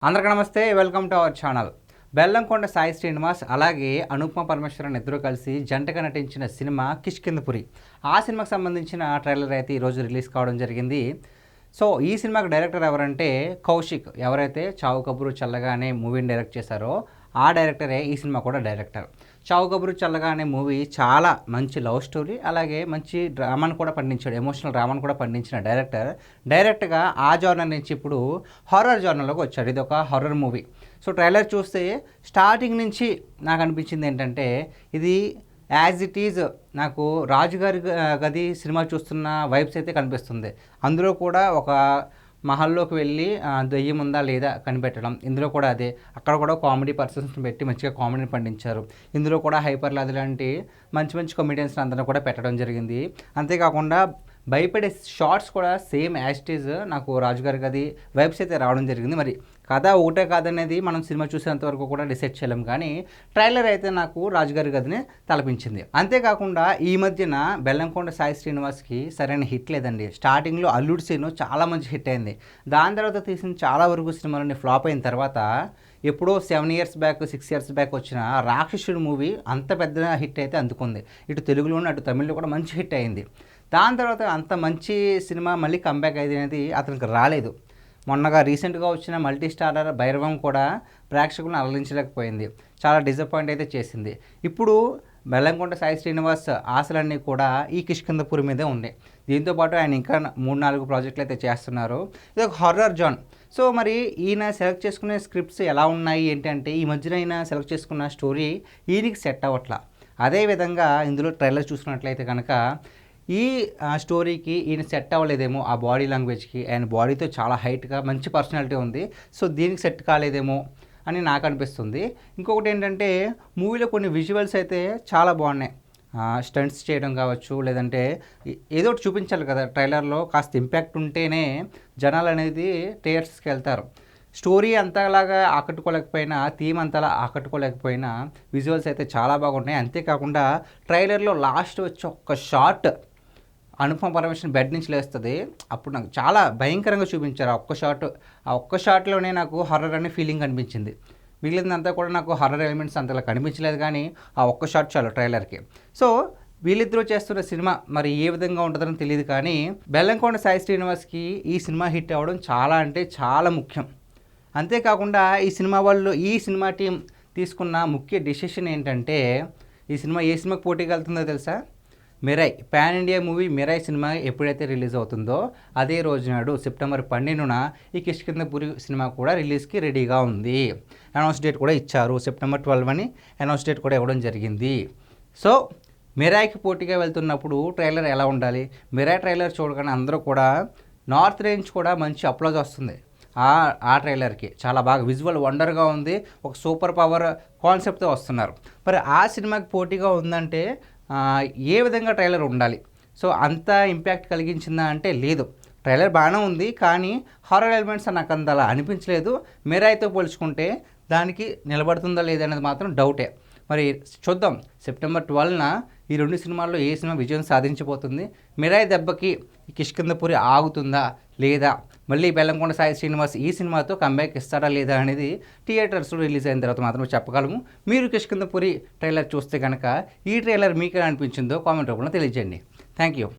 అందరికీ నమస్తే, welcome to our channel. Bellamkonda Sai Srinivas అలాగే అనుపమ పరమేశ్వరన్ ఇద్దరు కలిసి జంటగా నటించిన సినిమా కిష్కింధపురి. ఆ సినిమాకి సంబంధించిన ట్రైలర్ అయితే ఈరోజు రిలీజ్ కావడం జరిగింది. సో ఈ సినిమాకి డైరెక్టర్ ఎవరంటే కౌశిక్, ఎవరైతే చావు కబురు చల్లగానే మూవీని డైరెక్ట్ చేశారో ఆ డైరెక్టరే ఈ సినిమా కూడా డైరెక్టర్. చావు కబురు చల్లగానే మూవీ చాలా మంచి లవ్ స్టోరీ, అలాగే మంచి డ్రామాను కూడా పండించాడు, ఎమోషనల్ డ్రామాను కూడా పండించిన డైరెక్టర్ డైరెక్ట్గా ఆ జోనర్ నుంచి ఇప్పుడు హారర్ జోనర్లోకి వచ్చాడు. ఇది ఒక హారర్ మూవీ. సో ట్రైలర్ చూస్తే స్టార్టింగ్ నుంచి నాకు అనిపించింది ఏంటంటే ఇది యాజ్ ఇట్ ఈజ్ నాకు రాజుగారి గది సినిమా చూస్తున్న వైబ్స్ అయితే కనిపిస్తుంది. అందులో కూడా ఒక మహల్లోకి వెళ్ళి దెయ్యం ఉందా లేదా కనిపెట్టడం, ఇందులో కూడా అదే. అక్కడ కూడా కామెడీ పర్సన్స్ని పెట్టి మంచిగా కామెడీని పండించారు. ఇందులో కూడా హైపర్ లాది లాంటి మంచి మంచి కామెడియన్స్ని అందరూ కూడా పెట్టడం జరిగింది. అంతేకాకుండా భయపడే షార్ట్స్ కూడా సేమ్ యాస్టీజ్ నాకు రాజుగారి గది వైబ్స్ అయితే రావడం జరిగింది. మరి కథ ఒకటే కాదనేది మనం సినిమా చూసేంత వరకు కూడా డిసైడ్ చేయలేం, కానీ ట్రైలర్ అయితే నాకు రాజుగారి గదిని తలపించింది. అంతేకాకుండా ఈ మధ్యన బెల్లంకొండ సాయి శ్రీనివాస్కి సరైన హిట్ లేదండి. స్టార్టింగ్లో అల్లుడి సీను చాలా మంచి హిట్ అయింది. దాని తర్వాత తీసిన చాలా వరకు సినిమాలన్నీ ఫ్లాప్ అయిన తర్వాత ఎప్పుడో 7 years బ్యాక్ 6 years బ్యాక్ వచ్చిన రాక్షసుడు మూవీ అంత పెద్ద హిట్ అయితే అందుకుంది. ఇటు తెలుగులోనే అటు తమిళ్లో కూడా మంచి హిట్ అయింది. దాని తర్వాత అంత మంచి సినిమా మళ్ళీ కంబ్యాక్ అయ్యేది అనేది అతనికి రాలేదు. మొన్నగా రీసెంట్గా వచ్చిన మల్టీ స్టారర్ భైరవం కూడా ప్రేక్షకులను అలరించలేకపోయింది, చాలా డిసప్పాయింట్ అయితే చేసింది. ఇప్పుడు బెల్లంకొండ సాయి శ్రీనివాస్ ఆశలన్నీ కూడా ఈ కిష్కింధపురి మీదే ఉన్నాయి. దీంతోపాటు ఆయన ఇంకా 3-4 ప్రాజెక్టులు అయితే చేస్తున్నారు. ఇది ఒక హారర్ జాన్. సో మరి ఈయన సెలెక్ట్ చేసుకునే స్క్రిప్ట్స్ ఎలా ఉన్నాయి ఏంటంటే ఈ మధ్యన ఈయన సెలెక్ట్ చేసుకున్న స్టోరీ ఈయనకి సెట్ అవ్వట్లా. అదేవిధంగా ఇందులో ట్రైలర్ చూసుకున్నట్లయితే కనుక ఈ స్టోరీకి ఈయన సెట్ అవ్వలేదేమో, ఆ బాడీ లాంగ్వేజ్కి. ఆయన బాడీతో చాలా హైట్గా మంచి పర్సనాలిటీ ఉంది. సో దీనికి సెట్ కాలేదేమో అని నాకు అనిపిస్తుంది. ఇంకొకటి ఏంటంటే మూవీలో కొన్ని విజువల్స్ అయితే చాలా బాగున్నాయి. స్టంట్స్ చేయడం కావచ్చు, లేదంటే ఏదో ఒకటి చూపించాలి కదా ట్రైలర్లో. కాస్త ఇంపాక్ట్ ఉంటేనే జనాలు అనేది థియేటర్స్కి వెళ్తారు. స్టోరీ అంతలాగా ఆకట్టుకోలేకపోయినా, థీమ్ అంతలా ఆకట్టుకోలేకపోయినా విజువల్స్ అయితే చాలా బాగున్నాయి. అంతేకాకుండా ట్రైలర్లో లాస్ట్ వచ్చి ఒక్క షాట్ అనుపమ పరమేశ్వరన్ బెడ్ నుంచి లేస్తుంది, అప్పుడు నాకు చాలా భయంకరంగా చూపించారు. ఆ ఒక్క షాట్లోనే నాకు హర్రర్ అనే ఫీలింగ్ అనిపించింది. మిగిలిందంతా కూడా నాకు హర్రర్ ఎలిమెంట్స్ అంతలా కనిపించలేదు, కానీ ఆ ఒక్క షాట్ చాలు ట్రైలర్కి. సో వీళ్ళిద్దరూ చేస్తున్న సినిమా మరి ఏ విధంగా ఉంటుందని తెలియదు, కానీ బెల్లంకొండ సాయి శ్రీనివాస్కి ఈ సినిమా హిట్ అవ్వడం చాలా అంటే చాలా ముఖ్యం. అంతేకాకుండా ఈ సినిమా టీం తీసుకున్న ముఖ్య డెసిషన్ ఏంటంటే ఈ సినిమా ఏ సినిమాకి పోటీకి వెళ్తుందో తెలుసా? Mirai pan India movie Mirai cinema ఎప్పుడైతే రిలీజ్ అవుతుందో అదే రోజు నాడు September 12న ఈ కిష్కింధపురి సినిమా కూడా రిలీజ్కి రెడీగా ఉంది. అనౌన్స్ డేట్ కూడా ఇచ్చారు, September 12 అని అనౌన్స్ డేట్ కూడా ఇవ్వడం జరిగింది. సో మిరాయ్కి పోటీగా వెళ్తున్నప్పుడు ట్రైలర్ ఎలా ఉండాలి? మిరాయ్ ట్రైలర్ చూడగానే అందరూ కూడా నార్త్ రేంజ్ కూడా మంచి అప్లోజ్ వస్తుంది. ఆ ట్రైలర్కి చాలా బాగా విజువల్ వండర్గా ఉంది, ఒక సూపర్ పవర్ కాన్సెప్ట్తో వస్తున్నారు. మరి ఆ సినిమాకి పోటీగా ఉందంటే ఏ విధంగా ట్రైలర్ ఉండాలి? సో అంత ఇంపాక్ట్ కలిగించిందా అంటే లేదు. ట్రైలర్ బాగానే ఉంది, కానీ హారర్ ఎలిమెంట్స్ నాకు అంత అలా అనిపించలేదు. మిరాయ్తో పోల్చుకుంటే దానికి నిలబడుతుందా లేదనేది మాత్రం డౌటే. మరి చూద్దాం September 12న ఈ 2 సినిమాల్లో ఏ సినిమా విజయం సాధించబోతుంది? మిరాయ్ దెబ్బకి కిష్కింధపురి ఆగుతుందా లేదా? మళ్ళీ బెల్లంకొండ సాయి శ్రీనివాస్ ఈ సినిమాతో కంబ్యాక్ ఇస్తాడా లేదా అనేది థియేటర్స్లో రిలీజ్ అయిన తర్వాత మాత్రమే చెప్పగలము. మీరు కిష్కింధపురి ట్రైలర్ చూస్తే కనుక ఈ ట్రైలర్ మీకు ఎలా అనిపించిందో కామెంట్ రూపంలో తెలియజేయండి. Thank you.